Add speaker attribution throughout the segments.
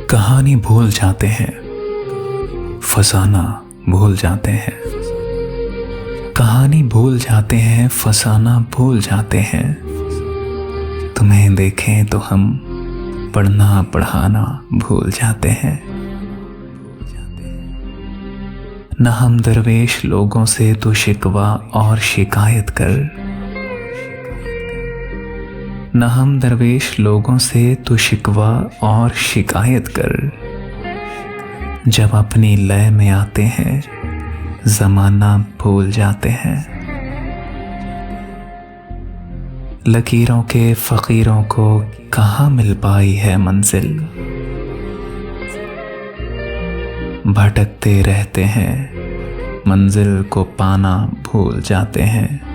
Speaker 1: कहानी भूल जाते हैं, फसाना भूल जाते हैं। कहानी भूल जाते हैं, फसाना भूल जाते हैं। तुम्हें देखें तो हम पढ़ना पढ़ाना भूल जाते हैं। न हम दरवेश लोगों से तो शिकवा और शिकायत कर, न हम दरवेश लोगों से तो शिकवा और शिकायत कर। जब अपनी लय में आते हैं ज़माना भूल जाते हैं। लकीरों के फ़कीरों को कहाँ मिल पाई है मंजिल, भटकते रहते हैं मंजिल को पाना भूल जाते हैं।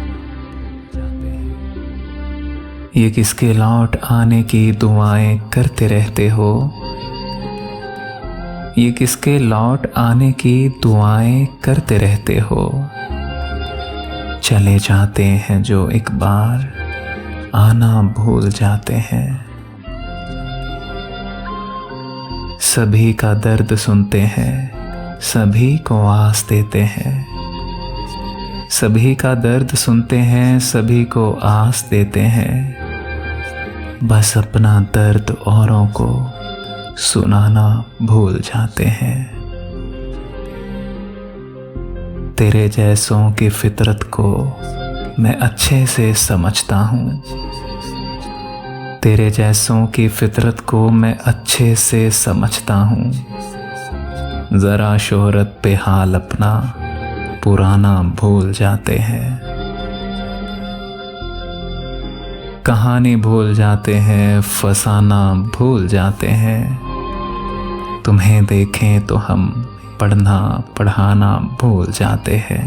Speaker 1: ये किसके लौट आने की दुआएं करते रहते हो, ये किसके लौट आने की दुआएं करते रहते हो। चले जाते हैं जो एक बार आना भूल जाते हैं। सभी का दर्द सुनते हैं, सभी को आस देते हैं। सभी का दर्द सुनते हैं, सभी को आस देते हैं। बस अपना दर्द औरों को सुनाना भूल जाते हैं। तेरे जैसों की फितरत को मैं अच्छे से समझता हूँ। तेरे जैसों की फितरत को मैं अच्छे से समझता हूँ। ज़रा शोहरत पे हाल अपना पुराना भूल जाते हैं। कहानी भूल जाते हैं, फसाना भूल जाते हैं। तुम्हें देखें तो हम पढ़ना पढ़ाना भूल जाते हैं।